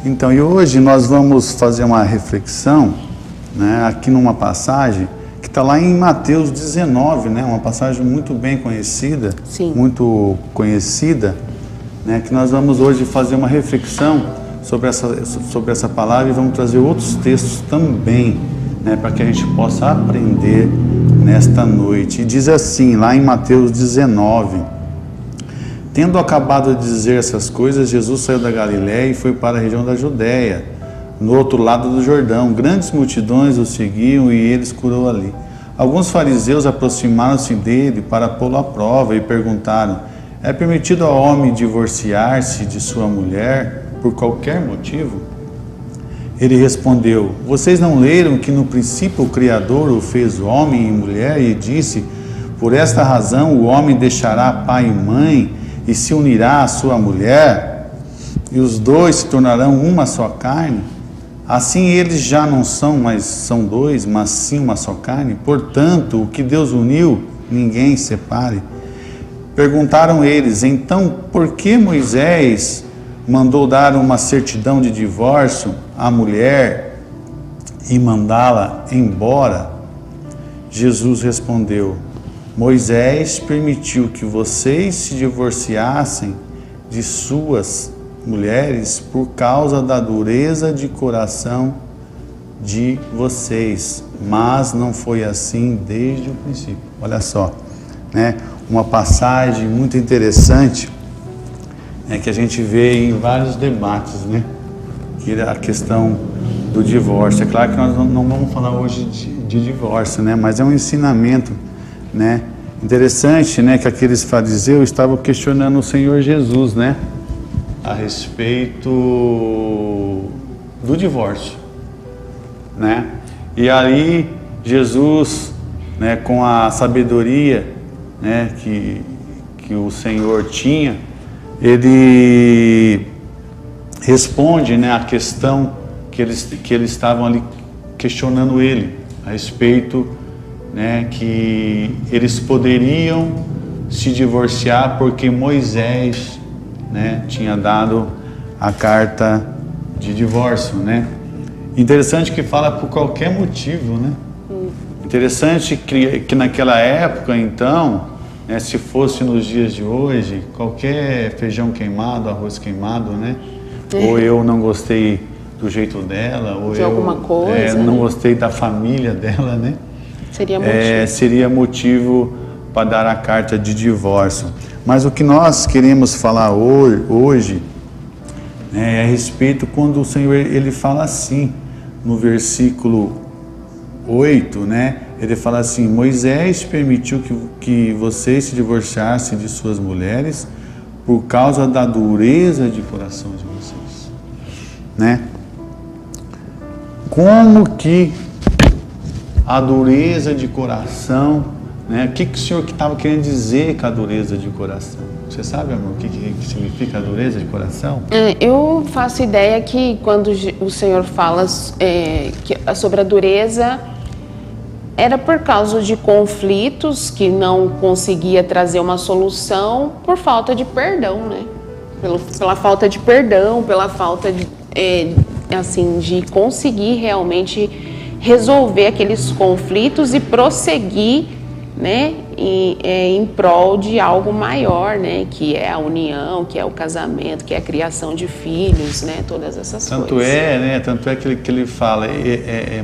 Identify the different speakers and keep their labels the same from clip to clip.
Speaker 1: Então, e hoje nós vamos fazer uma reflexão, né, aqui numa passagem que está lá em Mateus 19, né, uma passagem muito bem conhecida,
Speaker 2: Sim.
Speaker 1: muito conhecida, né, que nós vamos hoje fazer uma reflexão sobre essa palavra e vamos trazer outros textos também, né, para que a gente possa aprender nesta noite. E diz assim, lá em Mateus 19: tendo acabado de dizer essas coisas, Jesus saiu da Galiléia e foi para a região da Judéia, no outro lado do Jordão. Grandes multidões o seguiam e ele os curou ali. Alguns fariseus aproximaram-se dele para pô-lo à prova e perguntaram: é permitido ao homem divorciar-se de sua mulher por qualquer motivo? Ele respondeu: vocês não leram que no princípio o Criador o fez homem e mulher e disse: por esta razão o homem deixará pai e mãe e se unirá à sua mulher, e os dois se tornarão uma só carne? Assim eles já não são mais são dois, mas sim uma só carne. Portanto, o que Deus uniu, ninguém separe. Perguntaram eles: então por que Moisés mandou dar uma certidão de divórcio à mulher e mandá-la embora? Jesus respondeu: Moisés permitiu que vocês se divorciassem de suas mulheres por causa da dureza de coração de vocês, mas não foi assim desde o princípio. Olha só, né? Uma passagem muito interessante, né, que a gente vê em vários debates, né? Que é a questão do divórcio. É claro que nós não vamos falar hoje de divórcio, né? Mas é um ensinamento, né, interessante, né, que aqueles fariseus estavam questionando o Senhor Jesus, né, a respeito do divórcio, né? E aí Jesus, né, com a sabedoria, né, que o Senhor tinha, ele responde, né, a questão que eles estavam ali questionando ele a respeito, né, que eles poderiam se divorciar porque Moisés, né, tinha dado a carta de divórcio, né? Interessante que fala por qualquer motivo, né? Interessante que naquela época, então, né, se fosse nos dias de hoje, qualquer feijão queimado, arroz queimado, né? Ou eu não gostei do jeito dela, ou
Speaker 2: de alguma coisa,
Speaker 1: não
Speaker 2: né?
Speaker 1: Gostei da família dela, né?
Speaker 2: Seria
Speaker 1: motivo para dar a carta de divórcio. Mas o que nós queremos falar hoje, né, é a respeito quando o Senhor ele fala assim, no versículo 8, né? Ele fala assim: Moisés permitiu que vocês se divorciassem de suas mulheres por causa da dureza de coração de vocês, né? Como que a dureza de coração, né? O que o Senhor estava querendo dizer com a dureza de coração? Você sabe, amor, o que significa a dureza de coração?
Speaker 2: Eu faço ideia que quando o Senhor fala sobre a dureza, era por causa de conflitos que não conseguia trazer uma solução por falta de perdão, né? Pela falta de perdão, pela falta de conseguir realmente resolver aqueles conflitos e prosseguir, né, em prol de algo maior, né, que é a união, que é o casamento, que é a criação de filhos, né, todas essas coisas.
Speaker 1: Tanto é que ele fala,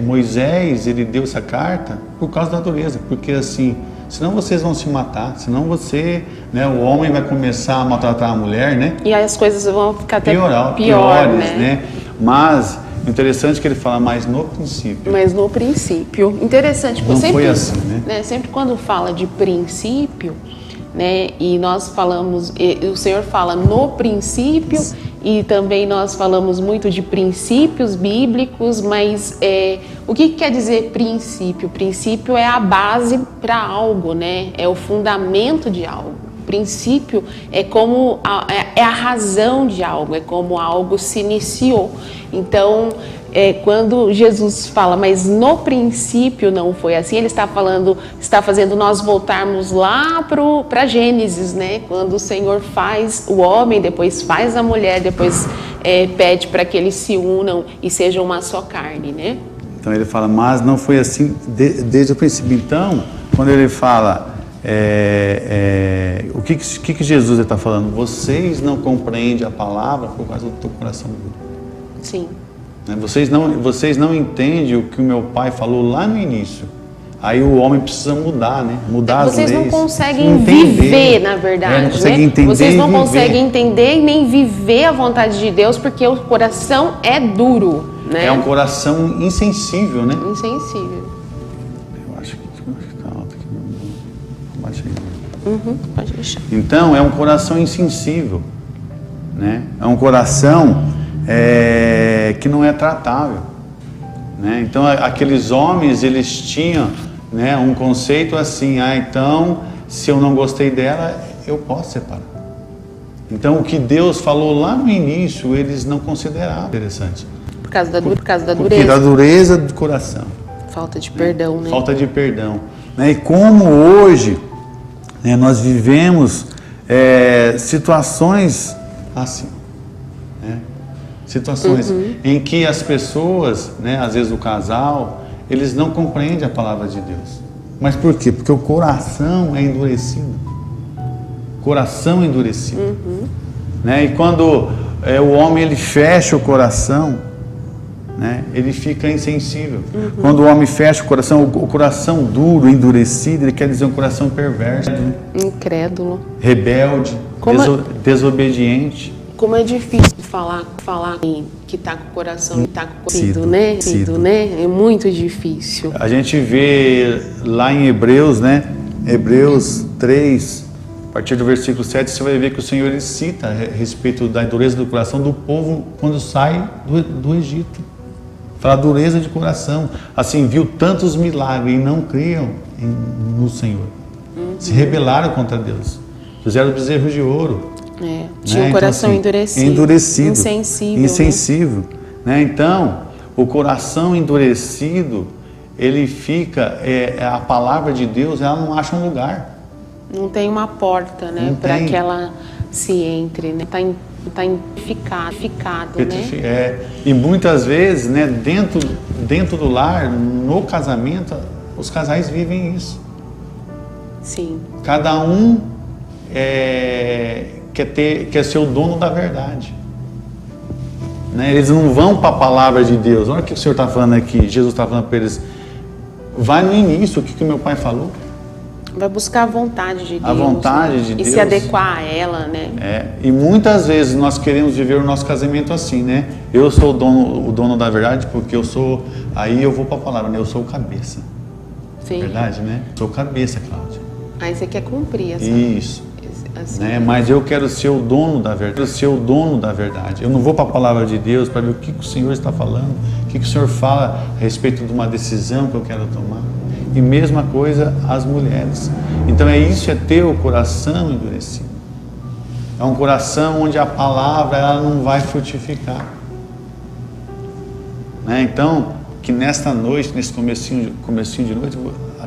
Speaker 1: Moisés, ele deu essa carta por causa da dureza, porque assim, senão vocês vão se matar, senão o homem vai começar a maltratar a mulher, né?
Speaker 2: E aí as coisas vão ficar até
Speaker 1: piores, né? Mas interessante que ele fala, mas no princípio. Interessante, porque
Speaker 2: sempre,
Speaker 1: foi assim, né?
Speaker 2: Sempre quando fala de princípio, né? E nós falamos, o Senhor fala no princípio, e também nós falamos muito de princípios bíblicos, mas o que quer dizer princípio? Princípio é a base para algo, né? É o fundamento de algo. Princípio é como a razão de algo, é como algo se iniciou. Então, quando Jesus fala, mas no princípio não foi assim, ele está fazendo nós voltarmos lá para Gênesis, né? Quando o Senhor faz o homem, depois faz a mulher, depois pede para que eles se unam e sejam uma só carne, né?
Speaker 1: Então ele fala, mas não foi assim desde o princípio. Então, quando ele fala, o que Jesus está falando? Vocês não compreendem a palavra por causa do teu coração duro.
Speaker 2: Sim.
Speaker 1: Vocês não entendem o que o meu pai falou lá no início. Aí o homem precisa mudar, né? Mudar as leis.
Speaker 2: Vocês não conseguem viver, na verdade,
Speaker 1: não conseguem entender.
Speaker 2: Vocês não conseguem entender e nem viver a vontade de Deus porque o coração é duro, né?
Speaker 1: É um coração insensível, né?
Speaker 2: Insensível.
Speaker 1: Eu acho que tá alto aqui. Baixa aí.
Speaker 2: Pode deixar.
Speaker 1: Então, é um coração insensível, né? É um coração que não é tratável, né? Então, aqueles homens, eles tinham, né, um conceito assim, então, se eu não gostei dela, eu posso separar. Então, o que Deus falou lá no início, eles não consideravam. Interessante.
Speaker 2: Por causa da dureza.
Speaker 1: Porque da dureza do coração.
Speaker 2: Falta de perdão, né?
Speaker 1: Falta de perdão. Né? E como hoje, né, nós vivemos situações assim. Né? Situações em que as pessoas, né, às vezes o casal, eles não compreendem a palavra de Deus. Mas por quê? Porque o coração é endurecido. Coração endurecido. Né? E quando o homem ele fecha o coração, né, ele fica insensível. Quando o homem fecha o coração duro, endurecido, ele quer dizer um coração perverso,
Speaker 2: incrédulo,
Speaker 1: rebelde, desobediente.
Speaker 2: Como é difícil falar que está com o coração endurecido, né? É muito difícil.
Speaker 1: A gente vê lá em Hebreus, né? Hebreus 3, a partir do versículo 7, você vai ver que o Senhor ele cita a respeito da dureza do coração do povo quando sai do Egito. Fala dureza de coração. Assim, viu tantos milagres e não criam no Senhor. Se rebelaram contra Deus. Fizeram bezerros de ouro.
Speaker 2: Tinha um coração então, assim,
Speaker 1: endurecido.
Speaker 2: Insensível.
Speaker 1: Né? Então, o coração endurecido, ele fica, a palavra de Deus, ela não acha um lugar.
Speaker 2: Não tem uma porta, né? Para que ela se entre, né? Está ficado, né?
Speaker 1: E muitas vezes, né, dentro do lar, no casamento, os casais vivem isso.
Speaker 2: Sim.
Speaker 1: Cada um quer ser o dono da verdade. Né? Eles não vão para a palavra de Deus. Olha o que o Senhor está falando aqui. Jesus está falando para eles. Vai no início, o que o meu pai falou.
Speaker 2: Vai buscar a vontade de Deus.
Speaker 1: A vontade de Deus.
Speaker 2: E se adequar a ela, né?
Speaker 1: E muitas vezes nós queremos viver o nosso casamento assim, né? Eu sou o dono da verdade porque eu sou... Aí eu vou para a palavra, né? Eu sou o cabeça.
Speaker 2: Sim.
Speaker 1: Verdade, né? Sou o cabeça, Cláudia.
Speaker 2: Aí você quer cumprir essa...
Speaker 1: Isso.
Speaker 2: Assim.
Speaker 1: Né? Mas eu quero ser o dono da verdade. Eu quero ser o dono da verdade. Eu não vou para a palavra de Deus para ver o que o Senhor está falando, o que o Senhor fala a respeito de uma decisão que eu quero tomar. E mesma coisa as mulheres. Então isso é ter o coração endurecido. É um coração onde a palavra ela não vai frutificar. Né? Então, que nesta noite, nesse comecinho de noite,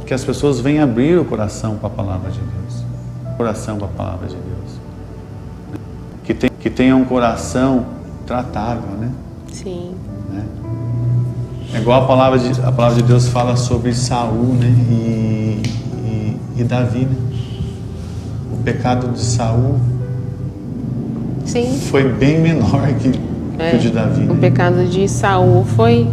Speaker 1: que as pessoas venham abrir o coração para a palavra de Deus. Coração para a palavra de Deus. Que tenha um coração tratável, né?
Speaker 2: Sim.
Speaker 1: Né? É igual a palavra de Deus fala sobre Saul, né? E Davi, né? O pecado de Saul foi bem menor que o de Davi. Né?
Speaker 2: O pecado de Saul foi,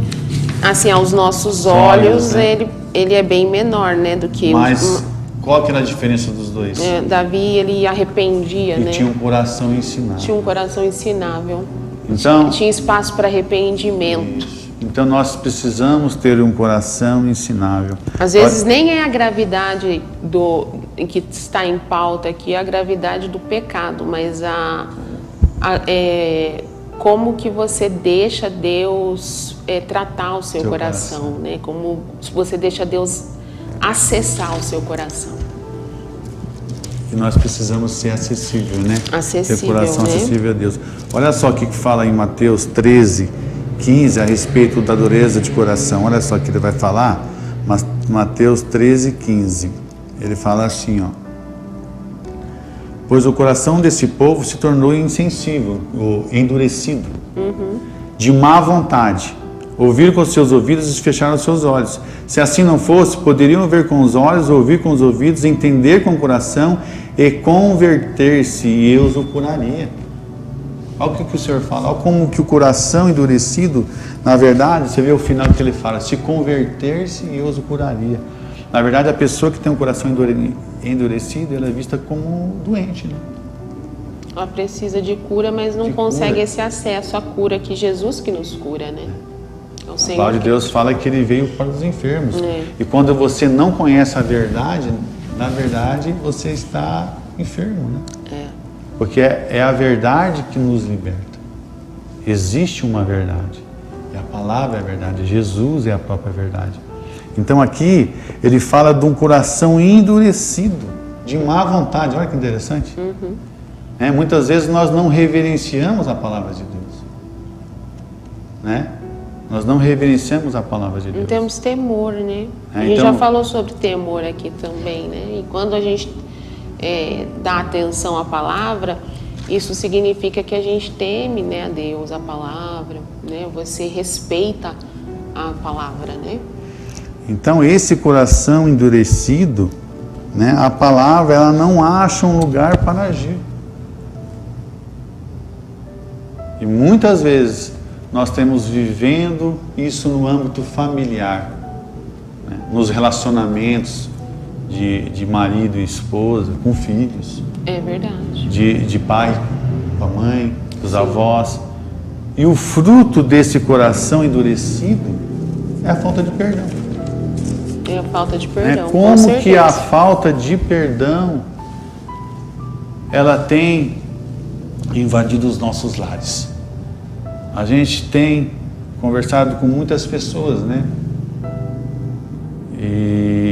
Speaker 2: assim, aos nossos olhos, né? ele é bem menor, né? Do que...
Speaker 1: Mas qual que era a diferença dos dois?
Speaker 2: Davi, ele arrependia, né?
Speaker 1: Ele tinha um coração ensinável.
Speaker 2: Tinha um coração ensinável.
Speaker 1: Então,
Speaker 2: tinha espaço para arrependimento.
Speaker 1: Isso. Então nós precisamos ter um coração ensinável.
Speaker 2: Às vezes nem é a gravidade que está em pauta aqui, a gravidade do pecado, mas como que você deixa Deus tratar o seu coração, né? Como você deixa Deus acessar o seu coração.
Speaker 1: E nós precisamos ser acessível, né?
Speaker 2: Acessível,
Speaker 1: ter coração,
Speaker 2: né?
Speaker 1: acessível a Deus. Olha só o que fala em Mateus 13, 15 a respeito da dureza de coração. Olha só o que ele vai falar. Mateus 13, 15. Ele fala assim, ó. pois o coração desse povo se tornou insensível, ou endurecido, de má vontade. Ouviram com os seus ouvidos e fecharam os seus olhos. Se assim não fosse, poderiam ver com os olhos, ouvir com os ouvidos, entender com o coração e converter-se, e eu os curaria. Olha o que o Senhor fala, olha como que o coração endurecido, na verdade, você vê o final que ele fala, se converter-se e eu os curaria. Na verdade, a pessoa que tem um coração endurecido, ela é vista como doente, né?
Speaker 2: Ela precisa de cura, mas não consegue esse acesso à cura que Jesus que nos cura, né?
Speaker 1: A palavra de Deus fala que ele veio para os enfermos. E quando você não conhece a verdade, na verdade você está enfermo, né? Porque é a verdade que nos liberta. Existe uma verdade. E a palavra é a verdade. Jesus é a própria verdade. Então aqui ele fala de um coração endurecido, de má vontade. Olha que interessante. Muitas vezes nós não reverenciamos a palavra de Deus, né? Nós não reverenciamos a palavra de Deus.
Speaker 2: Não temos temor, né? A gente já falou sobre temor aqui também, né? E quando a gente dá atenção à palavra, isso significa que a gente teme, né, a Deus, a palavra, né? Você respeita a palavra, né?
Speaker 1: Então esse coração endurecido, né, a palavra ela não acha um lugar para agir. E muitas vezes nós temos vivendo isso no âmbito familiar, né? Nos relacionamentos de marido e esposa, com filhos.
Speaker 2: É verdade.
Speaker 1: De pai com a mãe, dos avós. E o fruto desse coração endurecido é a falta de perdão.
Speaker 2: É a falta de perdão.
Speaker 1: Como que a falta de perdão ela tem invadido os nossos lares? A gente tem conversado com muitas pessoas, né?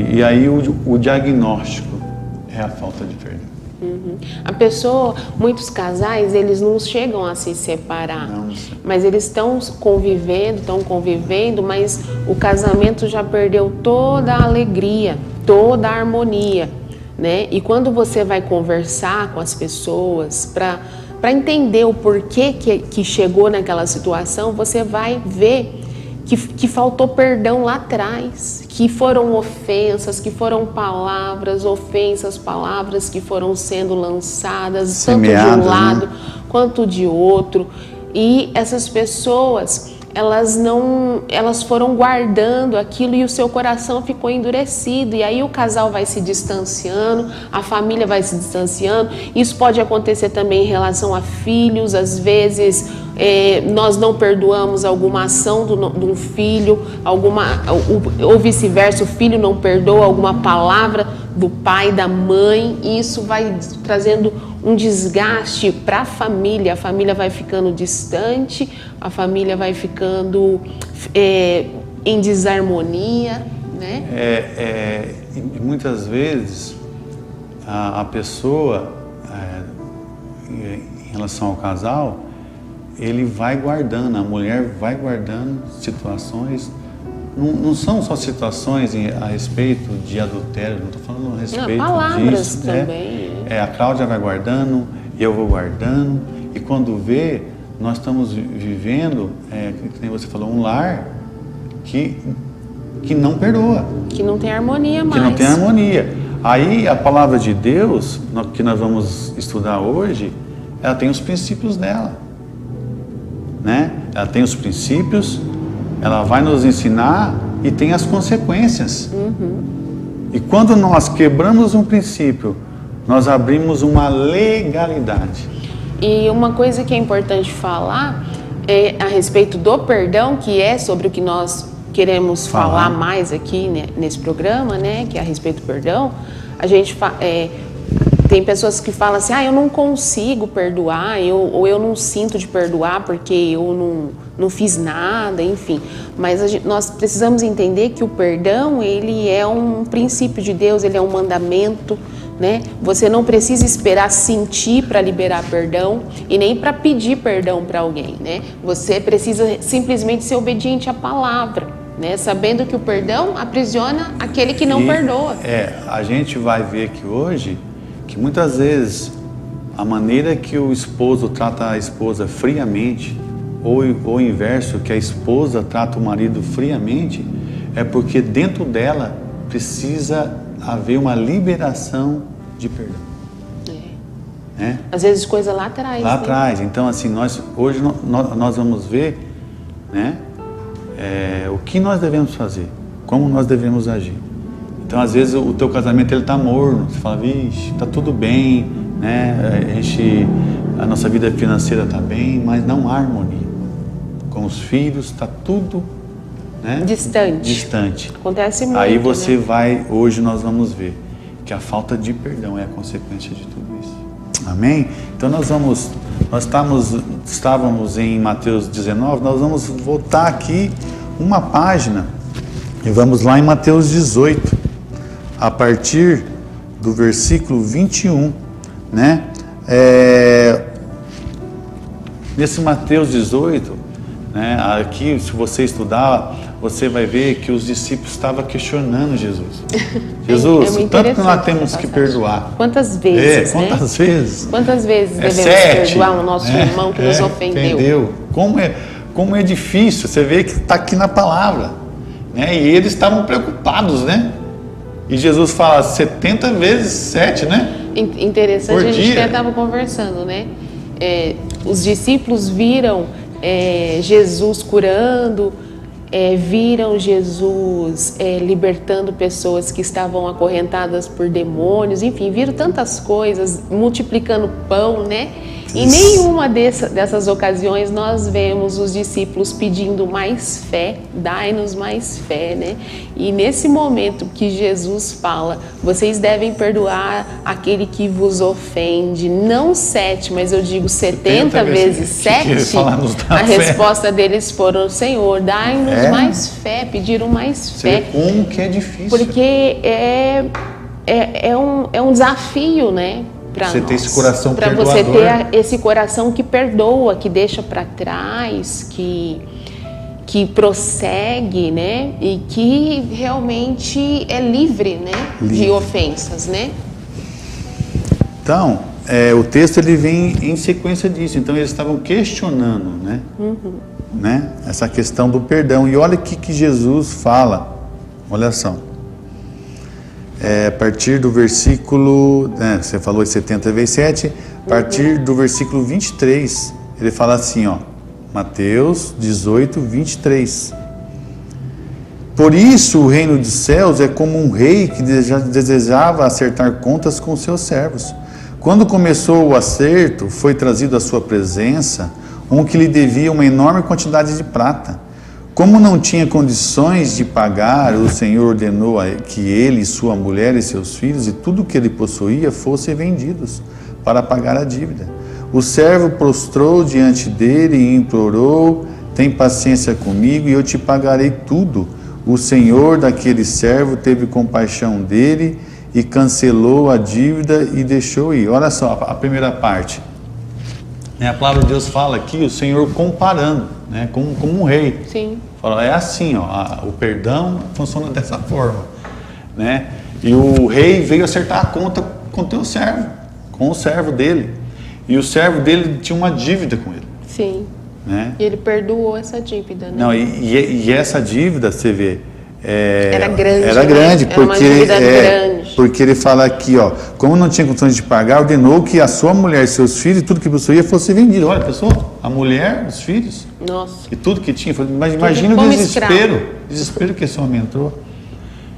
Speaker 1: E aí o diagnóstico é a falta de perdão.
Speaker 2: A pessoa, muitos casais, eles não chegam a se separar, mas eles estão convivendo, mas o casamento já perdeu toda a alegria, toda a harmonia, né? E quando você vai conversar com as pessoas para entender o porquê que chegou naquela situação, você vai ver que faltou perdão lá atrás, que foram ofensas, que foram ofensas, palavras que foram sendo lançadas, semeadas, tanto de um lado, né, quanto de outro. E essas pessoas, elas foram guardando aquilo e o seu coração ficou endurecido. E aí o casal vai se distanciando, a família vai se distanciando. Isso pode acontecer também em relação a filhos. Às vezes nós não perdoamos alguma ação de um filho, ou vice-versa, o filho não perdoa alguma palavra do pai, da mãe. E isso vai trazendo um desgaste para a família vai ficando distante, a família vai ficando em desarmonia, né?
Speaker 1: E muitas vezes a pessoa, em relação ao casal, ele vai guardando, a mulher vai guardando situações. Não são só situações a respeito de adultério, não estou falando a respeito
Speaker 2: palavras
Speaker 1: disso.
Speaker 2: Também.
Speaker 1: A Cláudia vai guardando, eu vou guardando, e quando vê, nós estamos vivendo, como você falou, um lar que não perdoa. Que não tem harmonia mais. Que não tem harmonia. Aí a palavra de Deus, que nós vamos estudar hoje, ela tem os princípios dela, né? Ela tem os princípios, ela vai nos ensinar e tem as consequências. E quando nós quebramos um princípio, nós abrimos uma legalidade. E uma coisa que é importante falar é a respeito do perdão, que é sobre o que nós queremos falar mais aqui, né, nesse programa, né, que é a respeito do perdão. A gente tem pessoas que falam assim, eu não consigo perdoar, ou eu não sinto de perdoar porque eu não fiz nada, enfim. Mas nós precisamos entender que o perdão, ele é um princípio de Deus, ele é um mandamento, né? Você não precisa esperar sentir para liberar perdão e nem para pedir perdão para alguém, né? Você precisa simplesmente ser obediente à palavra, né? Sabendo que o perdão aprisiona aquele que não perdoa. A gente vai ver que hoje, que muitas vezes a maneira que o esposo trata a esposa friamente, ou o inverso, que a esposa trata o marido friamente, é porque dentro dela precisa haver uma liberação de perdão. É.
Speaker 2: Às vezes coisa lá atrás.
Speaker 1: Lá atrás. Então, assim, hoje nós vamos ver, né, o que nós devemos fazer, como nós devemos agir. Então, às vezes, o teu casamento ele está morno. Você fala, vixe, está tudo bem, né? A nossa vida financeira está bem, mas não há harmonia. Com os filhos, está tudo, né, distante.
Speaker 2: Acontece muito.
Speaker 1: Aí você
Speaker 2: né?
Speaker 1: Hoje nós vamos ver que a falta de perdão é a consequência de tudo isso. Amém? Então nós estávamos em Mateus 19, nós vamos voltar aqui uma página e vamos lá em Mateus 18, a partir do versículo 21, né? Nesse Mateus 18, né, aqui, se você estudar, você vai ver que os discípulos estavam questionando Jesus. Jesus, tanto que nós temos que perdoar.
Speaker 2: Quantas vezes,
Speaker 1: quantas vezes?
Speaker 2: Quantas vezes devemos
Speaker 1: 7,
Speaker 2: perdoar o nosso irmão que nos ofendeu?
Speaker 1: Como é difícil, você vê que está aqui na palavra. Né? E eles estavam preocupados, né? E Jesus fala 70 vezes 7, né?
Speaker 2: Interessante,
Speaker 1: Por
Speaker 2: a gente
Speaker 1: dia.
Speaker 2: até estava conversando, né? Os discípulos viram Jesus curando, viram Jesus libertando pessoas que estavam acorrentadas por demônios, enfim, viram tantas coisas, multiplicando pão, né? Em nenhuma dessas ocasiões nós vemos os discípulos pedindo mais fé, dai-nos mais fé, né? E nesse momento que Jesus fala, vocês devem perdoar aquele que vos ofende, não 7, mas eu digo 70 vezes 7, a resposta deles foram, Senhor, dai-nos mais fé, pediram mais fé.
Speaker 1: Como que é difícil.
Speaker 2: Porque é um desafio, né?
Speaker 1: Você ter esse coração perdoador.
Speaker 2: Para você ter esse coração que perdoa, que deixa para trás, que prossegue, né? E que realmente é livre, né? De ofensas, né?
Speaker 1: Então, o texto ele vem em sequência disso. Então, eles estavam questionando, né? Né? Essa questão do perdão. E olha o que Jesus fala. Olha só. A partir do versículo, você falou de 70 vezes 7, a partir do versículo 23, ele fala assim, ó, Mateus 18, 23. Por isso o reino dos céus é como um rei que desejava acertar contas com seus servos. Quando começou o acerto, foi trazido à sua presença um que lhe devia uma enorme quantidade de prata. Como não tinha condições de pagar, o Senhor ordenou que ele, sua mulher e seus filhos e tudo que ele possuía fossem vendidos para pagar a dívida. O servo prostrou diante dele e implorou, tem paciência comigo e eu te pagarei tudo. O Senhor daquele servo teve compaixão dele e cancelou a dívida e deixou ir. Olha só a primeira parte. A palavra de Deus fala aqui o Senhor comparando, né, como um rei.
Speaker 2: Sim.
Speaker 1: Fala, é assim, ó, o perdão funciona dessa forma, né? E o rei veio acertar a conta com o teu servo, com o servo dele. E o servo dele tinha uma dívida com ele.
Speaker 2: Sim.
Speaker 1: Né?
Speaker 2: E ele perdoou essa dívida, né?
Speaker 1: Não, e essa dívida, você vê,
Speaker 2: era grande.
Speaker 1: Era grande,
Speaker 2: né?
Speaker 1: porque,
Speaker 2: era uma dívida grande.
Speaker 1: Porque ele fala aqui, ó, como não tinha condições de pagar, ordenou que a sua mulher e seus filhos, tudo que possuía, fosse vendido. Olha, pessoal, a mulher, os filhos,
Speaker 2: nossa,
Speaker 1: e tudo que tinha. Imagina o desespero que esse homem entrou.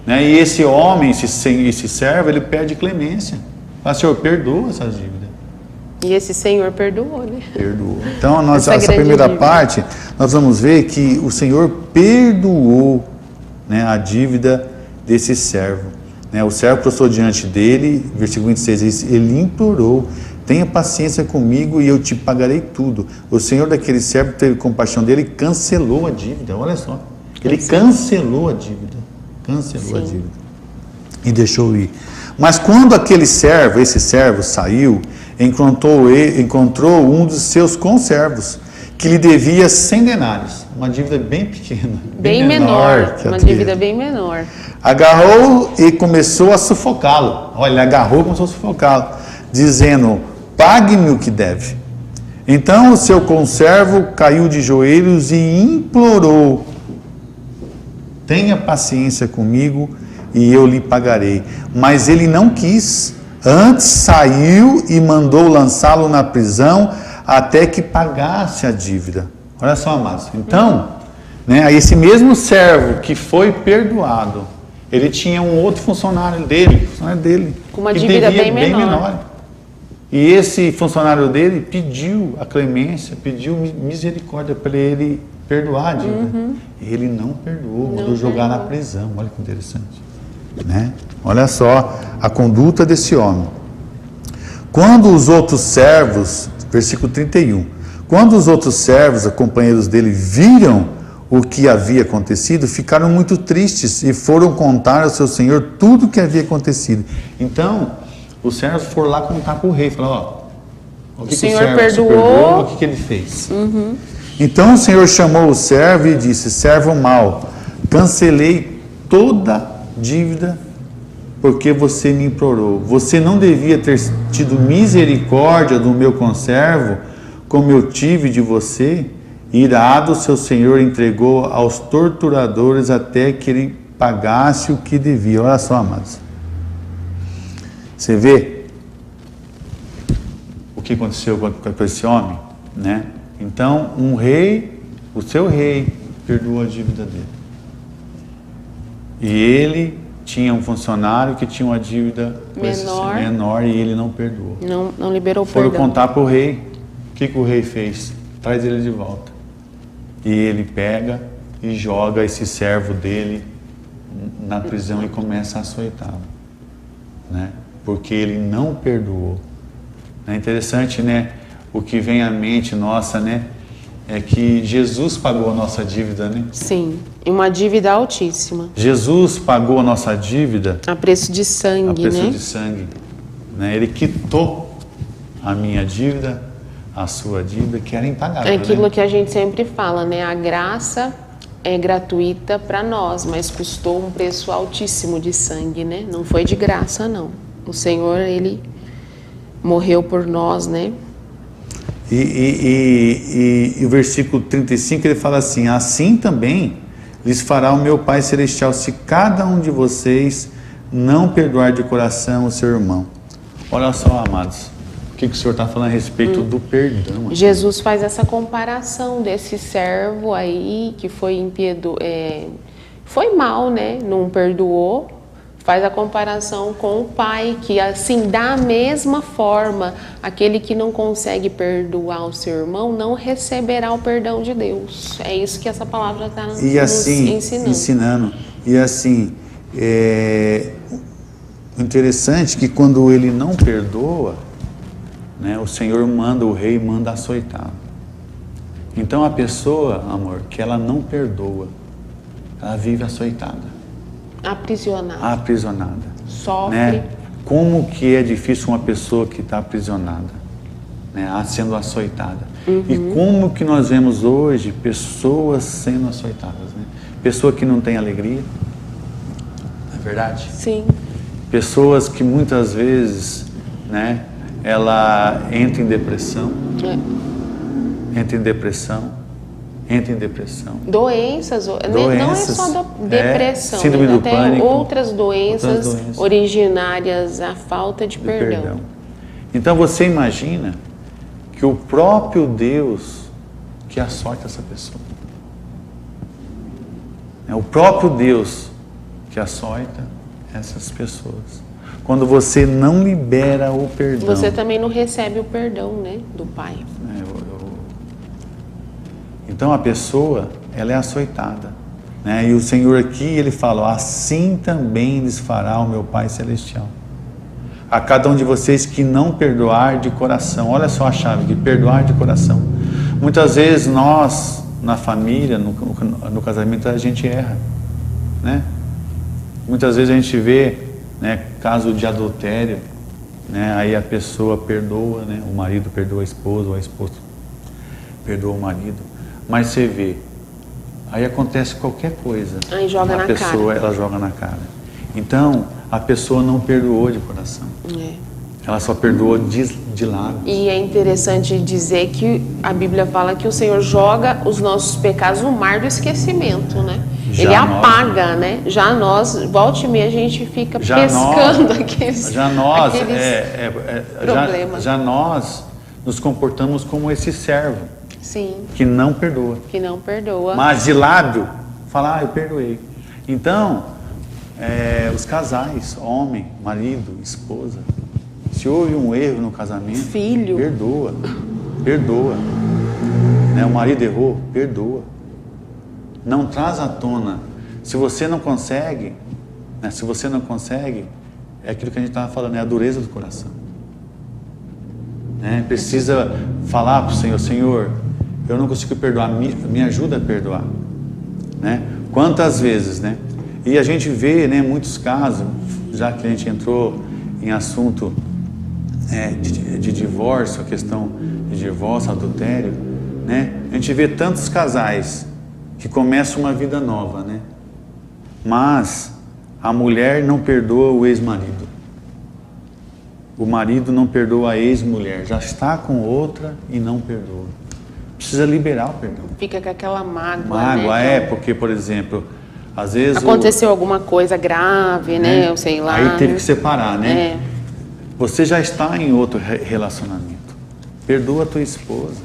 Speaker 1: Né? E esse homem, esse servo, ele pede clemência. Fala, Senhor, perdoa essa dívida.
Speaker 2: E esse Senhor perdoou, né?
Speaker 1: Perdoou. Então, essa primeira parte, nós vamos ver que o Senhor perdoou, né, a dívida desse servo. Né? O servo prostrou diante dele, versículo 26, ele implorou, tenha paciência comigo e eu te pagarei tudo. O Senhor daquele servo teve compaixão dele e cancelou a dívida. Olha só, ele cancelou a dívida. Cancelou a dívida. E deixou ir. Mas quando esse servo saiu, encontrou um dos seus conservos, que lhe devia 100 denários, uma dívida bem pequena.
Speaker 2: Bem menor, uma dívida bem menor.
Speaker 1: Agarrou e começou a sufocá-lo. Olha, ele agarrou e começou a sufocá-lo, dizendo, pague-me o que deve. Então o seu conservo caiu de joelhos e implorou: tenha paciência comigo e eu lhe pagarei. Mas ele não quis, antes saiu e mandou lançá-lo na prisão até que pagasse a dívida. Olha só, amados. Então, né, esse mesmo servo que foi perdoado, ele tinha um outro funcionário dele,
Speaker 2: com uma dívida bem menor.
Speaker 1: E esse funcionário dele pediu a clemência, pediu misericórdia para ele perdoar a dívida. Ele não perdoou, mandou jogar na prisão. Olha que interessante, né? Olha só a conduta desse homem. Quando os outros servos, versículo 31, quando os outros servos, companheiros dele, viram o que havia acontecido, ficaram muito tristes e foram contar ao seu senhor tudo o que havia acontecido. Então, os servos foram lá contar para o rei, falaram: ó, o
Speaker 2: senhor perdoou,
Speaker 1: o que ele fez? Então o senhor chamou o servo e disse: servo mau, cancelei toda dívida porque você me implorou. Você não devia ter tido misericórdia do meu conservo, como eu tive de você? Irado, seu senhor entregou aos torturadores até que ele pagasse o que devia. Olha só, amados. Você vê o que aconteceu com esse homem, né? Então, um rei, o seu rei, perdoou a dívida dele. E ele tinha um funcionário que tinha uma dívida menor e ele não perdoou.
Speaker 2: Não liberou o
Speaker 1: perdão. Foram contar para o rei. O que o rei fez? Traz ele de volta. E ele pega e joga esse servo dele na prisão e começa a açoitá-lo, né? Porque ele não perdoou. É interessante, né? O que vem à mente nossa, né? É que Jesus pagou a nossa dívida, né?
Speaker 2: Sim, e uma dívida altíssima.
Speaker 1: Jesus pagou a nossa dívida
Speaker 2: a preço de sangue,
Speaker 1: a preço de sangue, né? Ele quitou a minha dívida, a sua dívida, que era impagável.
Speaker 2: É aquilo,
Speaker 1: né?
Speaker 2: Que a gente sempre fala, né? A graça é gratuita para nós, mas custou um preço altíssimo de sangue, né? Não foi de graça, não. O Senhor, Ele morreu por nós, né?
Speaker 1: E o versículo 35, ele fala assim: assim também lhes fará o meu Pai Celestial, se cada um de vocês não perdoar de coração o seu irmão. Olha só, amados, o que o Senhor está falando a respeito do perdão aqui.
Speaker 2: Jesus faz essa comparação desse servo aí, que foi foi mal, né? Não perdoou. Faz a comparação com o pai, que assim, da mesma forma, aquele que não consegue perdoar o seu irmão, não receberá o perdão de Deus. É isso que essa palavra está nos ensinando.
Speaker 1: E assim, interessante que quando ele não perdoa, né, o Senhor o rei manda açoitá-lo. Então a pessoa, amor, que ela não perdoa, ela vive açoitada. Aprisionada.
Speaker 2: Sofre.
Speaker 1: Né? Como que é difícil uma pessoa que está aprisionada, né? Sendo açoitada. E como que nós vemos hoje pessoas sendo açoitadas, né? Pessoa que não tem alegria, não é verdade?
Speaker 2: Sim.
Speaker 1: Pessoas que muitas vezes, né, ela entra em depressão. Entra em depressão.
Speaker 2: Doenças, não é só depressão,
Speaker 1: síndrome do
Speaker 2: até
Speaker 1: pânico,
Speaker 2: outras doenças originárias à falta de perdão.
Speaker 1: Então você imagina que o próprio Deus que açoita essa pessoa. É o próprio Deus que açoita essas pessoas. Quando você não libera o perdão.
Speaker 2: Você também não recebe o perdão, né, do Pai.
Speaker 1: Então a pessoa, ela é açoitada, né? E o Senhor aqui, ele fala: assim também lhes fará o meu Pai Celestial. A cada um de vocês que não perdoar de coração. Olha só a chave aqui: perdoar de coração. Muitas vezes nós, na família, no casamento, a gente erra, né? Muitas vezes a gente vê, né, caso de adultério, né? Aí a pessoa perdoa, né? O marido perdoa a esposa, ou a esposa perdoa o marido. Mas você vê, aí acontece qualquer coisa.
Speaker 2: Aí joga na cara.
Speaker 1: Ela joga na cara. Então, a pessoa não perdoou de coração. Ela só perdoa de lado.
Speaker 2: E é interessante dizer que a Bíblia fala que o Senhor joga os nossos pecados no mar do esquecimento, né? Ele apaga, né? Já nós, volta e meia, a gente fica pescando aqueles problemas.
Speaker 1: Já nós nos comportamos como esse servo.
Speaker 2: Sim.
Speaker 1: Que não perdoa.
Speaker 2: Que não perdoa.
Speaker 1: Mas de lado, fala, eu perdoei. Então, os casais, homem, marido, esposa, se houve um erro no casamento,
Speaker 2: filho,
Speaker 1: perdoa. Perdoa. Né? O marido errou, perdoa. Não traz à tona. Se você não consegue, né? Se você não consegue, é aquilo que a gente estava falando, é a dureza do coração. Né? Precisa falar para o Senhor, Senhor, eu não consigo perdoar, me ajuda a perdoar. Né? Quantas vezes, né? E a gente vê, né, muitos casos, já que a gente entrou em assunto de divórcio, a questão de divórcio, adultério, né? A gente vê tantos casais que começam uma vida nova, né? Mas a mulher não perdoa o ex-marido. O marido não perdoa a ex-mulher. Já está com outra e não perdoa. Precisa liberar o perdão.
Speaker 2: Fica com aquela mágoa.
Speaker 1: Mágoa,
Speaker 2: né?
Speaker 1: Porque, por exemplo, às vezes...
Speaker 2: Aconteceu alguma coisa grave, né? Eu sei lá.
Speaker 1: Aí teve que separar, né? Você já está em outro relacionamento. Perdoa a tua esposa,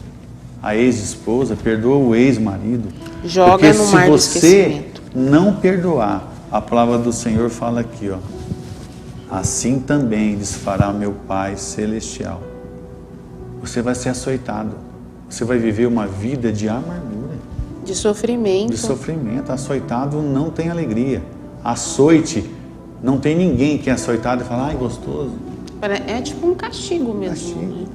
Speaker 1: a ex-esposa, perdoa o ex-marido.
Speaker 2: Joga no mar do esquecimento.
Speaker 1: Se você não perdoar, a palavra do Senhor fala aqui, ó. Assim também lhes fará meu Pai Celestial. Você vai ser açoitado. Você vai viver uma vida de amargura.
Speaker 2: De sofrimento.
Speaker 1: De sofrimento. Açoitado não tem alegria. Açoite, não tem ninguém que é açoitado e fala, ai, gostoso.
Speaker 2: É tipo um castigo mesmo.
Speaker 1: Castigo. Né?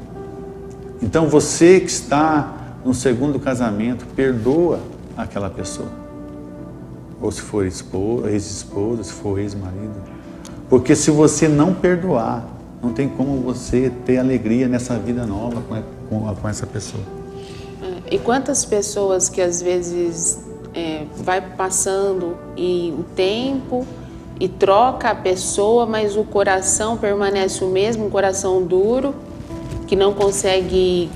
Speaker 1: Então você que está no segundo casamento, perdoa aquela pessoa. Ou se for ex-esposa, se for ex-marido. Porque se você não perdoar, não tem como você ter alegria nessa vida nova com essa pessoa.
Speaker 2: E quantas pessoas que às vezes vai passando e o tempo e troca a pessoa, mas o coração permanece o mesmo, um coração duro, que não consegue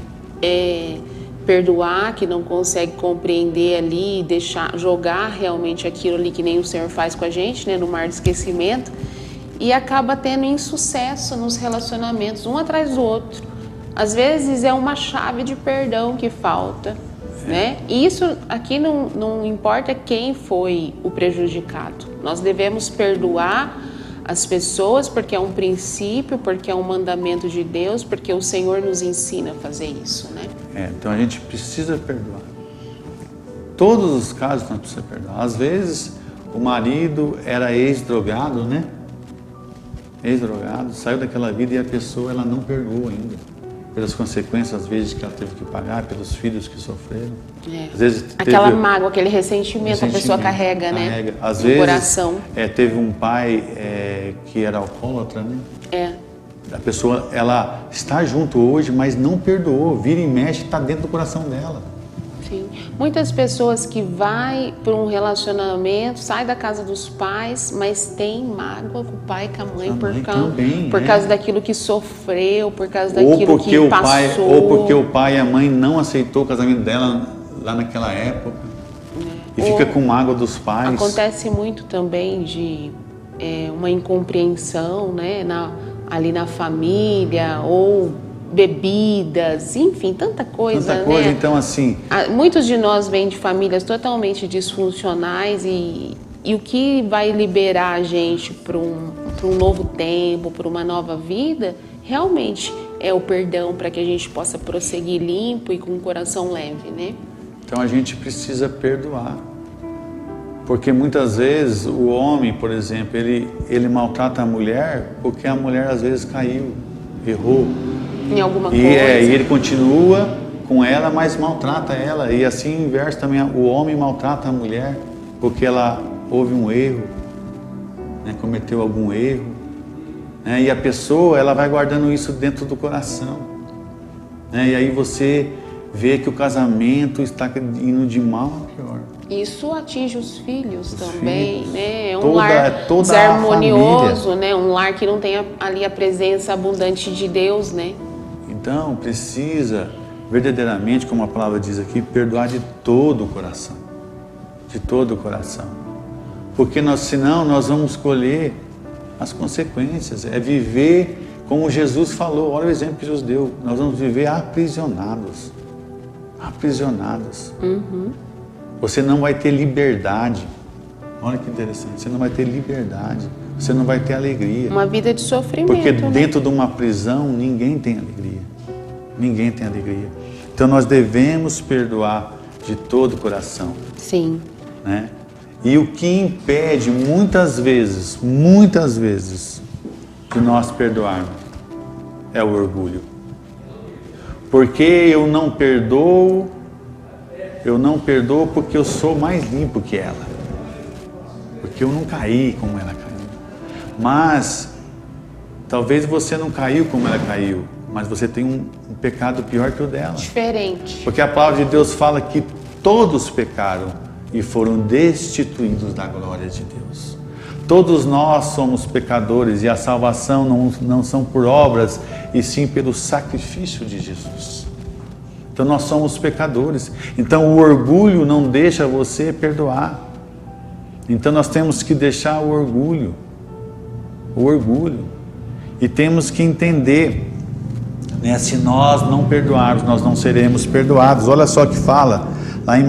Speaker 2: perdoar, que não consegue compreender ali, jogar realmente aquilo ali que nem o Senhor faz com a gente, né, no mar do esquecimento, e acaba tendo insucesso nos relacionamentos, um atrás do outro. Às vezes é uma chave de perdão que falta, né? E isso aqui não importa quem foi o prejudicado. Nós devemos perdoar as pessoas porque é um princípio, porque é um mandamento de Deus, porque o Senhor nos ensina a fazer isso, né?
Speaker 1: Então a gente precisa perdoar. Todos os casos nós precisamos perdoar. Às vezes o marido era ex-drogado, né? Ex-drogado, saiu daquela vida e a pessoa ela não perdoa ainda. Pelas consequências, às vezes, que ela teve que pagar, pelos filhos que sofreram. Às vezes,
Speaker 2: aquela mágoa, aquele ressentimento, a pessoa carrega, né?
Speaker 1: Às
Speaker 2: no
Speaker 1: vezes,
Speaker 2: coração.
Speaker 1: Teve um pai que era alcoólatra, né? A pessoa, ela está junto hoje, mas não perdoou, vira e mexe, está dentro do coração dela.
Speaker 2: Sim. Muitas pessoas que vai para um relacionamento, sai da casa dos pais, mas tem mágoa com o pai e com a mãe por causa daquilo que sofreu, por causa daquilo que passou.
Speaker 1: Ou porque o pai e a mãe não aceitou o casamento dela lá naquela época. E fica com mágoa dos pais.
Speaker 2: Acontece muito também de uma incompreensão, né, ali na família, ou bebidas, enfim, tanta coisa,
Speaker 1: Tanta coisa,
Speaker 2: né?
Speaker 1: então assim...
Speaker 2: Muitos de nós vêm de famílias totalmente disfuncionais e o que vai liberar a gente para um novo tempo, para uma nova vida, realmente é o perdão para que a gente possa prosseguir limpo e com o coração leve, né?
Speaker 1: Então a gente precisa perdoar. Porque muitas vezes o homem, por exemplo, ele maltrata a mulher porque a mulher às vezes caiu, errou.
Speaker 2: Em alguma coisa.
Speaker 1: E ele continua com ela, mas maltrata ela. E assim o inverso também, o homem maltrata a mulher porque ela houve um erro, né, cometeu algum erro, né, e a pessoa ela vai guardando isso dentro do coração, né, e aí você vê que o casamento está indo de mal pior.
Speaker 2: Isso atinge os filhos também,
Speaker 1: filhos,
Speaker 2: né? É um
Speaker 1: toda
Speaker 2: lar
Speaker 1: a
Speaker 2: desarmonioso, né? Um lar que não tem ali a presença abundante de Deus, né?
Speaker 1: Então, precisa verdadeiramente, como a palavra diz aqui, perdoar de todo o coração. De todo o coração. Porque senão nós vamos colher as consequências. É viver como Jesus falou. Olha o exemplo que Jesus deu. Nós vamos viver aprisionados. Aprisionados. Você não vai ter liberdade. Olha que interessante. Você não vai ter liberdade. Você não vai ter alegria.
Speaker 2: Uma vida de sofrimento.
Speaker 1: Porque
Speaker 2: né?
Speaker 1: dentro de uma prisão ninguém tem alegria. Ninguém tem alegria. Então nós devemos perdoar de todo o coração.
Speaker 2: Sim.
Speaker 1: Né? E o que impede muitas vezes, de nós perdoarmos é o orgulho. Porque eu não perdoo porque eu sou mais limpo que ela. Porque eu não caí como ela caiu. Mas talvez você não caiu como ela caiu, mas você tem um pecado pior que o dela.
Speaker 2: Diferente.
Speaker 1: Porque a palavra de Deus fala que todos pecaram e foram destituídos da glória de Deus. Todos nós somos pecadores e a salvação não são por obras, e sim pelo sacrifício de Jesus. Então nós somos pecadores. Então o orgulho não deixa você perdoar. Então nós temos que deixar o orgulho. O orgulho. E temos que entender, né, se nós não perdoarmos, nós não seremos perdoados. Olha só que fala lá em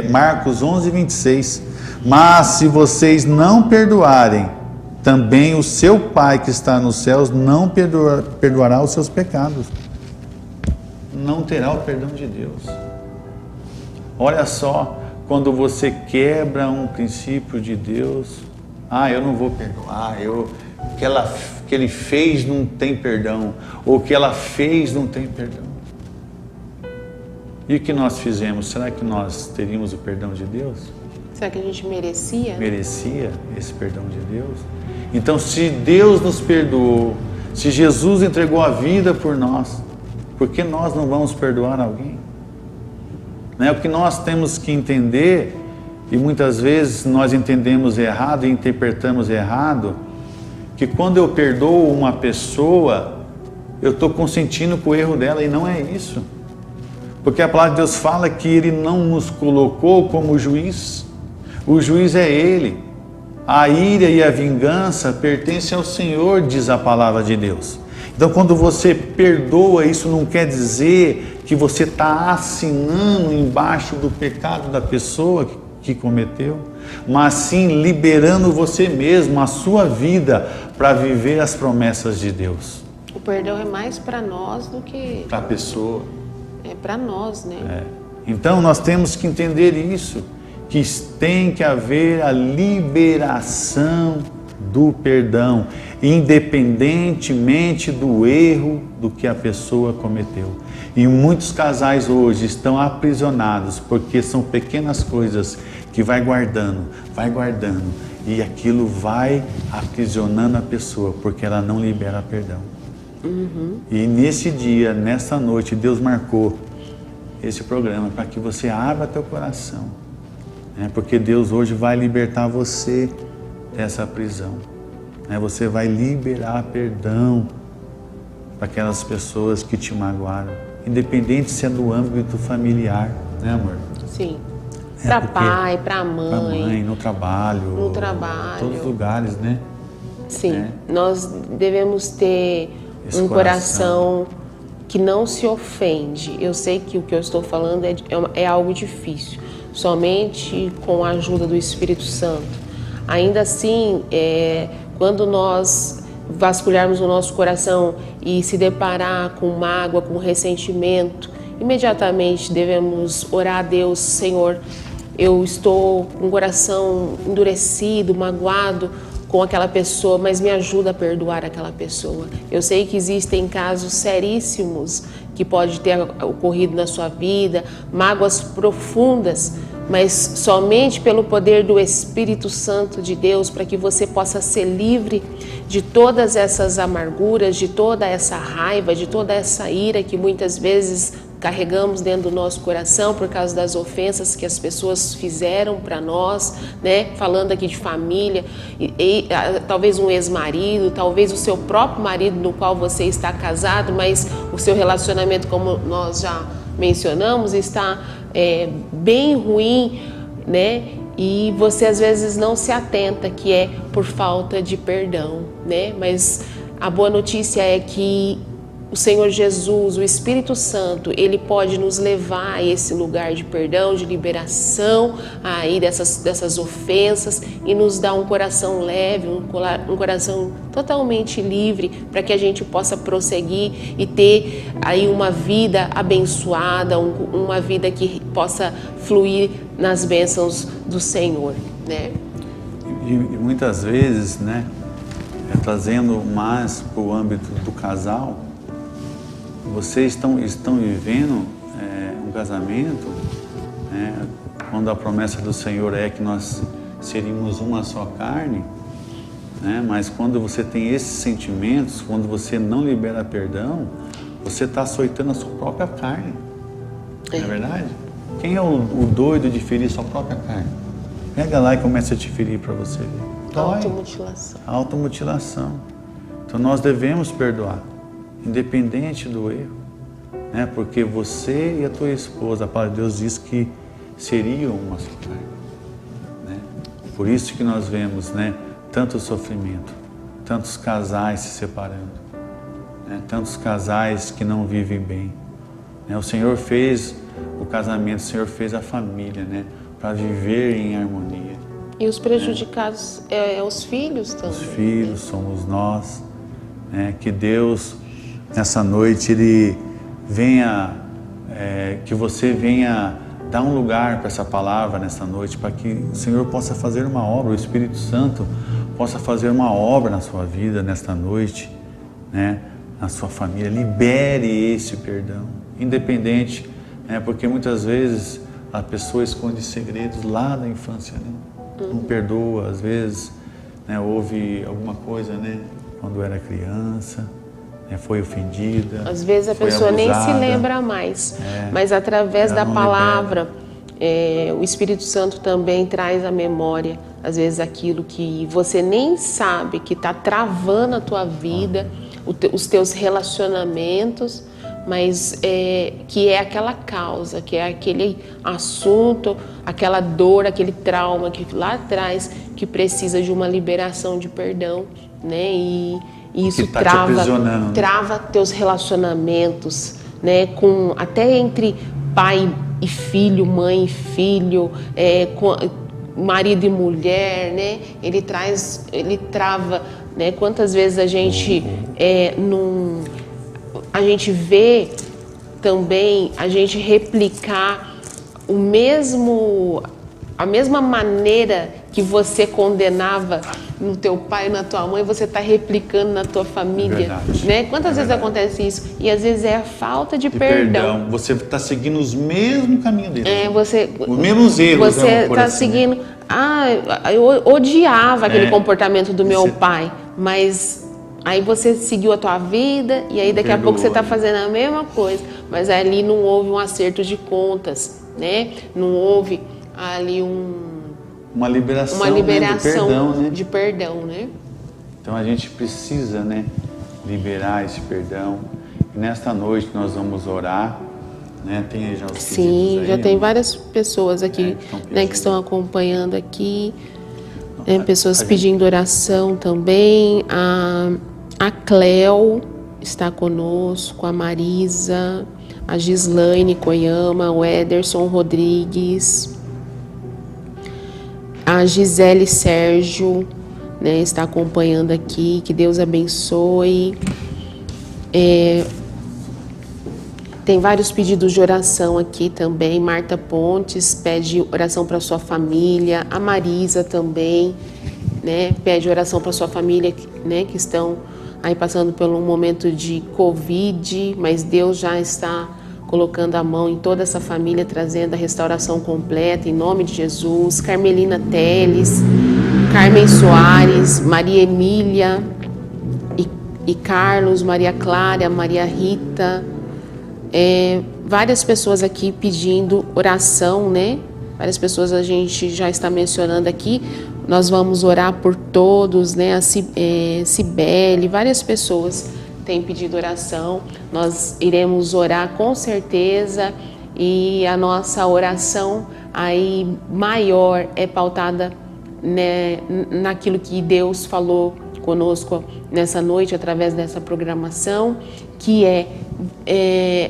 Speaker 1: Marcos 11, 26. Mas se vocês não perdoarem, também o seu Pai que está nos céus não perdoará os seus pecados. Não terá o perdão de Deus. Olha só, quando você quebra um princípio de Deus, eu não vou perdoar, o que ele fez não tem perdão, ou o que ela fez não tem perdão. E o que nós fizemos? Será que nós teríamos o perdão de Deus?
Speaker 2: Será que a gente merecia?
Speaker 1: Merecia esse perdão de Deus? Então, se Deus nos perdoou, se Jesus entregou a vida por nós, por que nós não vamos perdoar alguém? Né? O que nós temos que entender, e muitas vezes nós entendemos errado e interpretamos errado, que quando eu perdoo uma pessoa, eu estou consentindo com o erro dela, e não é isso. Porque a palavra de Deus fala que Ele não nos colocou como juiz. O juiz é Ele. A ira e a vingança pertencem ao Senhor, diz a palavra de Deus. Então, quando você perdoa, isso não quer dizer que você está assinando embaixo do pecado da pessoa que cometeu, mas sim liberando você mesmo, a sua vida, para viver as promessas de Deus.
Speaker 2: O perdão é mais para nós do que...
Speaker 1: Para a pessoa.
Speaker 2: É para nós, né?
Speaker 1: Então, nós temos que entender isso, que tem que haver a liberação do perdão, independentemente do erro do que a pessoa cometeu. E muitos casais hoje estão aprisionados porque são pequenas coisas que vai guardando, e aquilo vai aprisionando a pessoa porque ela não libera perdão. E nesse dia, nessa noite, Deus marcou esse programa para que você abra teu coração, né? Porque Deus hoje vai libertar você dessa prisão, né? Você vai liberar perdão para aquelas pessoas que te magoaram, independente se é no âmbito familiar, né, amor?
Speaker 2: Sim. Para pai, para mãe.
Speaker 1: Para mãe, no trabalho.
Speaker 2: No trabalho.
Speaker 1: Em todos os lugares, né?
Speaker 2: Sim. Nós devemos ter um coração que não se ofende. Eu sei que o que eu estou falando é algo difícil. Somente com a ajuda do Espírito Santo. Ainda assim, quando nós vasculharmos o nosso coração e se deparar com mágoa, com ressentimento, imediatamente devemos orar a Deus: Senhor, eu estou com o coração endurecido, magoado com aquela pessoa, mas me ajuda a perdoar aquela pessoa. Eu sei que existem casos seríssimos que pode ter ocorrido na sua vida, mágoas profundas, mas somente pelo poder do Espírito Santo de Deus, para que você possa ser livre de todas essas amarguras, de toda essa raiva, de toda essa ira que muitas vezes carregamos dentro do nosso coração por causa das ofensas que as pessoas fizeram para nós, né? Falando aqui de família, talvez um ex-marido, talvez o seu próprio marido no qual você está casado, mas o seu relacionamento, como nós já mencionamos, está bem ruim, né? E você às vezes não se atenta que é por falta de perdão, né? Mas a boa notícia é que o Senhor Jesus, o Espírito Santo, Ele pode nos levar a esse lugar de perdão, de liberação aí dessas ofensas e nos dar um coração leve, um coração totalmente livre para que a gente possa prosseguir e ter aí uma vida abençoada, uma vida que possa fluir nas bênçãos do Senhor, né?
Speaker 1: E muitas vezes, né, trazendo mais para o âmbito do casal, vocês estão vivendo um casamento, né, quando a promessa do Senhor é que nós seríamos uma só carne, né, mas quando você tem esses sentimentos, quando você não libera perdão, você está açoitando a sua própria carne. Não é verdade? Quem é o doido de ferir sua própria carne? Pega lá e começa a te ferir para você ver.
Speaker 2: Automutilação.
Speaker 1: Automutilação. Então nós devemos perdoar, independente do erro, né? Porque você e a tua esposa, a palavra de Deus diz que seriam uma só carne, né? Por isso que nós vemos, né, tanto sofrimento, tantos casais se separando, né? Tantos casais que não vivem bem, né? O Senhor fez o casamento, o Senhor fez a família, né, para viver em harmonia.
Speaker 2: E os prejudicados os filhos também.
Speaker 1: Os filhos somos nós, né? Que Deus nessa noite Ele venha, que você venha dar um lugar para essa palavra nessa noite, para que o Senhor possa fazer uma obra, o Espírito Santo possa fazer uma obra na sua vida nesta noite, né? Na sua família. Libere esse perdão, independente, né? Porque muitas vezes a pessoa esconde segredos lá da infância, né? Não perdoa, às vezes, né, houve alguma coisa, né, quando era criança, né, foi ofendida.
Speaker 2: Às vezes a pessoa
Speaker 1: abusada,
Speaker 2: nem se lembra mais, mas através da palavra, o Espírito Santo também traz à memória, às vezes, aquilo que você nem sabe que está travando a tua vida, os teus relacionamentos, mas que é aquela causa, que é aquele assunto, aquela dor, aquele trauma que lá atrás que precisa de uma liberação de perdão, né? E isso trava teus relacionamentos, né? Até entre pai e filho, mãe e filho, com marido e mulher, né? Ele trava, né? Quantas vezes a gente a gente vê também a gente replicar a mesma maneira que você condenava no teu pai e na tua mãe, você está replicando na tua família, né? Quantas vezes acontece isso? E às vezes é a falta de perdão.
Speaker 1: Você está seguindo os mesmos caminhos deles.
Speaker 2: Os
Speaker 1: mesmos erros.
Speaker 2: Você está seguindo. Eu odiava aquele comportamento do meu pai, mas aí você seguiu a tua vida e aí daqui a pouco você está fazendo a mesma coisa, mas ali não houve um acerto de contas, né? Não houve ali
Speaker 1: uma liberação, de perdão, né? Então a gente precisa, né, liberar esse perdão. E nesta noite nós vamos orar, né? Tem aí já os pedidos.
Speaker 2: Sim, já tem várias pessoas aqui, né, que estão acompanhando aqui, pessoas pedindo oração também. A Cleo está conosco, a Marisa, a Gislaine Koyama, o Ederson Rodrigues, a Gisele Sérgio, né, está acompanhando aqui. Que Deus abençoe. Tem vários pedidos de oração aqui também. Marta Pontes pede oração para sua família. A Marisa também, né, pede oração para sua família, né, que estão aí passando por um momento de Covid, mas Deus já está colocando a mão em toda essa família, trazendo a restauração completa, em nome de Jesus. Carmelina Teles, Carmen Soares, Maria Emília e Carlos, Maria Clara, Maria Rita, várias pessoas aqui pedindo oração, né? Várias pessoas a gente já está mencionando aqui. Nós vamos orar por todos, né? A Cibele, várias pessoas têm pedido oração. Nós iremos orar com certeza, e a nossa oração aí maior é pautada, né, naquilo que Deus falou conosco nessa noite através dessa programação, que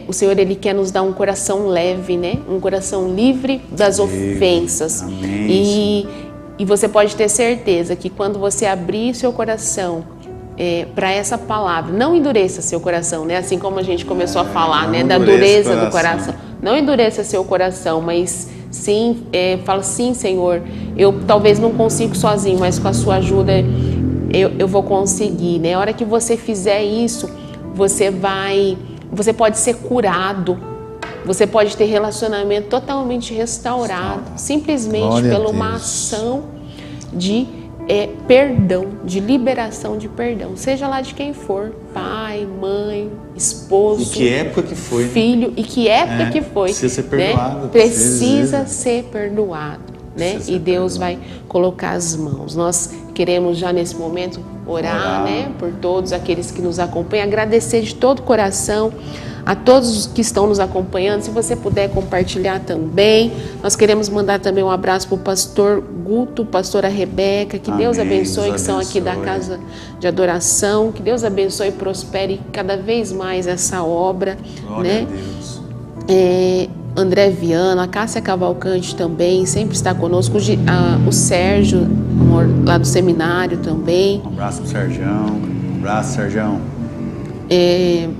Speaker 2: o Senhor, Ele quer nos dar um coração leve, né? Um coração livre das ofensas.
Speaker 1: Amém.
Speaker 2: E você pode ter certeza que quando você abrir seu coração para essa palavra, não endureça seu coração, né? Assim como a gente começou a falar, né? Da dureza do coração. Não endureça seu coração, mas sim, fala: sim, Senhor, eu talvez não consigo sozinho, mas com a sua ajuda eu vou conseguir, né? A hora que você fizer isso, você pode ser curado, você pode ter relacionamento totalmente restaurado, simplesmente pela uma ação de perdão, de liberação de perdão, seja lá de quem for, pai, mãe, esposo,
Speaker 1: e que época que foi,
Speaker 2: filho,
Speaker 1: né?
Speaker 2: E que época que foi,
Speaker 1: precisa ser perdoado,
Speaker 2: né? Precisa ser perdoado, né? E Deus vai colocar as mãos. Nós queremos já nesse momento orar, né, por todos aqueles que nos acompanham, agradecer de todo o coração a todos que estão nos acompanhando. Se você puder compartilhar também. Nós queremos mandar também um abraço para o pastor Guto, pastora Rebeca, que Deus abençoe, que são aqui da Casa de Adoração, que Deus abençoe e prospere cada vez mais essa obra.
Speaker 1: Glória,
Speaker 2: né?
Speaker 1: a Deus.
Speaker 2: André Viana, a Cássia Cavalcante também, sempre está conosco, o Sérgio, amor, lá do seminário também.
Speaker 1: Um abraço pro Sergião, um abraço, Sergião.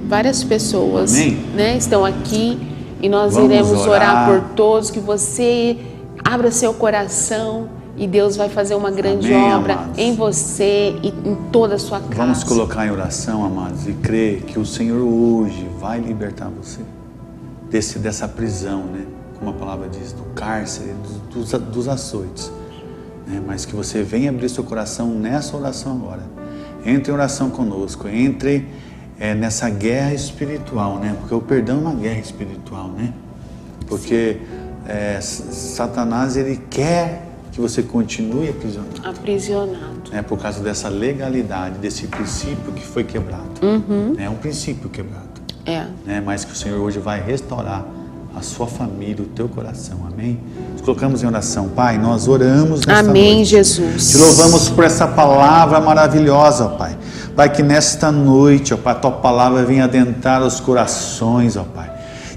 Speaker 2: Várias pessoas, né, estão aqui, e nós
Speaker 1: Vamos
Speaker 2: iremos orar por todos, que você abra seu coração e Deus vai fazer uma grande obra, amados, em você e em toda a sua casa.
Speaker 1: Vamos colocar em oração, amados, e crer que o Senhor hoje vai libertar você dessa prisão, né? Como a palavra diz, do cárcere, dos açoites, né? Mas que você venha abrir seu coração nessa oração agora. Entre em oração conosco, entre nessa guerra espiritual, né? Porque o perdão é uma guerra espiritual, né? Porque Satanás, ele quer que você continue aprisionado. Por causa dessa legalidade, desse princípio que foi quebrado. É um princípio quebrado. Mas que o Senhor hoje vai restaurar a sua família, o teu coração, amém? Nos colocamos em oração. Pai, nós oramos nesta
Speaker 2: amém,
Speaker 1: noite.
Speaker 2: Jesus.
Speaker 1: Te louvamos por essa palavra maravilhosa, ó Pai. Pai, que nesta noite, ó Pai, a tua palavra venha adentrar os corações, ó Pai.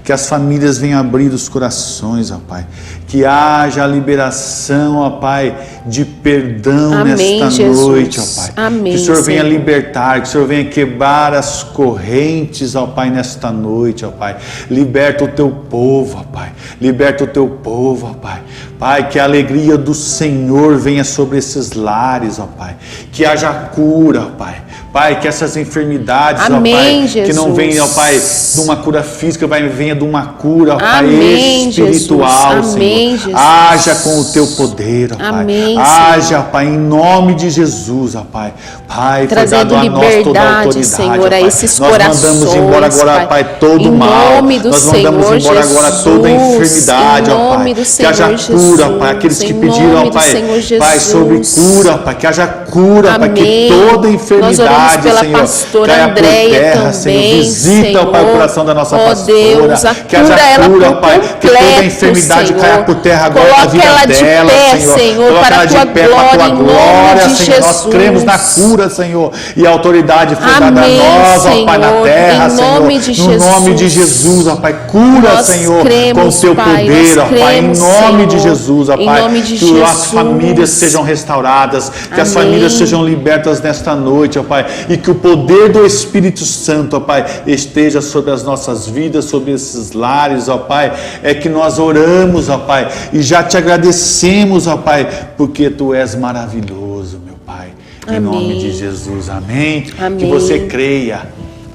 Speaker 1: Que as famílias venham abrir os corações, ó Pai. Que haja a liberação, ó Pai, de perdão, amém, nesta Jesus. Noite, ó Pai.
Speaker 2: Amém,
Speaker 1: que o Senhor venha libertar, que o Senhor venha quebrar as correntes, ó Pai, nesta noite, ó Pai. Liberta o teu povo, ó Pai. Liberta o teu povo, ó Pai. Pai, que a alegria do Senhor venha sobre esses lares, ó Pai. Que haja cura, ó Pai. Pai, que essas enfermidades,
Speaker 2: amém,
Speaker 1: ó Pai,
Speaker 2: Jesus.
Speaker 1: que não venham, ó Pai, de uma cura física, venha de uma cura, ó Pai,
Speaker 2: amém,
Speaker 1: espiritual,
Speaker 2: Jesus.
Speaker 1: Senhor.
Speaker 2: Amém, Jesus.
Speaker 1: Haja com o teu poder, ó Pai.
Speaker 2: Amém,
Speaker 1: haja, Pai, em nome de Jesus, ó Pai. Pai,
Speaker 2: trazendo
Speaker 1: foi dado a nós toda a autoridade,
Speaker 2: Senhor, a esses
Speaker 1: nós
Speaker 2: corações.
Speaker 1: Nós mandamos embora agora, Pai, todo o mal.
Speaker 2: Nome do
Speaker 1: nós mandamos
Speaker 2: Senhor
Speaker 1: embora
Speaker 2: Jesus,
Speaker 1: agora toda a enfermidade, ó Pai.
Speaker 2: Que
Speaker 1: haja cura, Pai. Aqueles que pediram, ó Pai, Pai, sobre cura, Pai. Que haja cura, Pai. Que toda enfermidade, Senhor, caia por terra, também, Senhor. Visita,
Speaker 2: Senhor,
Speaker 1: Pai, o coração da nossa pastora.
Speaker 2: Deus,
Speaker 1: que haja cura, Pai. Que toda enfermidade
Speaker 2: Senhor,
Speaker 1: caia por terra agora na vida
Speaker 2: ela
Speaker 1: dela,
Speaker 2: de pé,
Speaker 1: Senhor. Coloca ela de pé para a tua glória, Senhor. Nós cremos na cura, Senhor. E a autoridade foi dada a nós, ó Pai, na terra, Senhor. No nome de Jesus, ó Pai. Cura, Senhor, com o teu poder, ó Pai. Em nome de Jesus, ó Pai. Que as famílias sejam restauradas, que as famílias sejam libertas nesta noite, ó Pai. E que o poder do Espírito Santo, ó Pai, esteja sobre as nossas vidas, sobre esses lares, ó Pai. É que nós oramos, ó Pai, e já te agradecemos, ó Pai, porque Tu és maravilhoso, meu Pai. Em nome de Jesus, amém. Que você creia,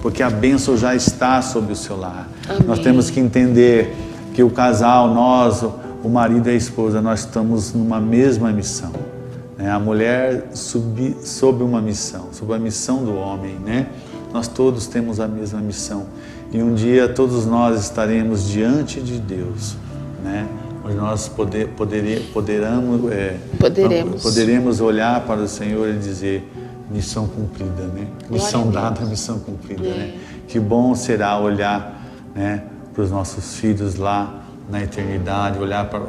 Speaker 1: porque a bênção já está sobre o seu lar.
Speaker 2: Amém.
Speaker 1: Nós temos que entender que o casal, nós, o marido e a esposa, nós estamos numa mesma missão. Né? A mulher sob uma missão, sob a missão do homem, né? Nós todos temos a mesma missão. E um dia todos nós estaremos diante de Deus, né? Onde nós poderemos olhar para o Senhor e dizer: missão cumprida, né? Missão dada, missão cumprida, né? Que bom será olhar, né, para os nossos filhos lá na eternidade, olhar para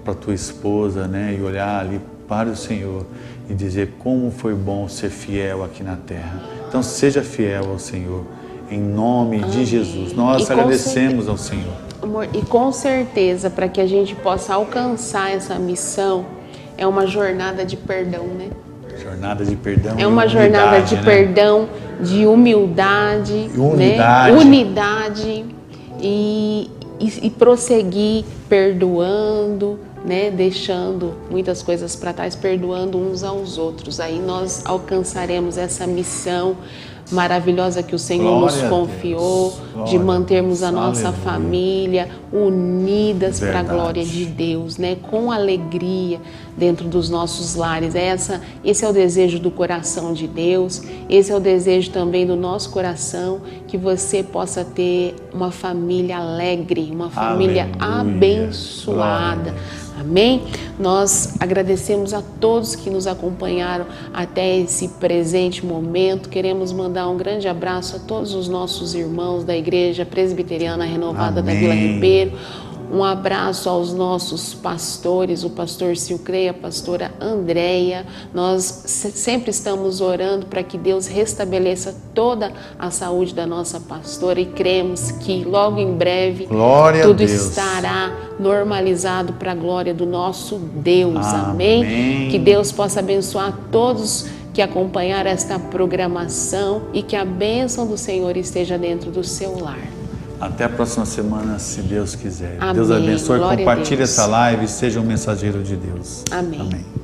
Speaker 1: a tua esposa, né, e olhar ali para o Senhor e dizer como foi bom ser fiel aqui na terra. Então seja fiel ao Senhor, em nome de Jesus. Nós agradecemos ao Senhor.
Speaker 2: Amor, e com certeza, para que a gente possa alcançar essa missão, é uma jornada de perdão, né?
Speaker 1: Jornada de perdão.
Speaker 2: É uma jornada de perdão, de humildade,
Speaker 1: unidade,
Speaker 2: né? Unidade e prosseguir perdoando, né? Deixando muitas coisas para trás, perdoando uns aos outros. Aí nós alcançaremos essa missão maravilhosa que o Senhor nos confiou, de mantermos a nossa família unidas para a glória de Deus, né? Com alegria dentro dos nossos lares. Esse é o desejo do coração de Deus, esse é o desejo também do nosso coração, que você possa ter uma família alegre, uma família abençoada. Amém? Nós agradecemos a todos que nos acompanharam até esse presente momento. Queremos mandar um grande abraço a todos os nossos irmãos da Igreja Presbiteriana Renovada da Vila Ribeiro. Um abraço aos nossos pastores, o pastor Silcreia, a pastora Andréia. Nós sempre estamos orando para que Deus restabeleça toda a saúde da nossa pastora e cremos que logo em breve tudo estará normalizado para a glória do nosso Deus. Amém? Que Deus possa abençoar todos que acompanharam esta programação e que a bênção do Senhor esteja dentro do seu lar.
Speaker 1: Até a próxima semana, se Deus quiser.
Speaker 2: Amém.
Speaker 1: Deus abençoe.
Speaker 2: Glória
Speaker 1: Compartilhe essa live e seja um mensageiro de Deus.
Speaker 2: Amém.
Speaker 1: Amém.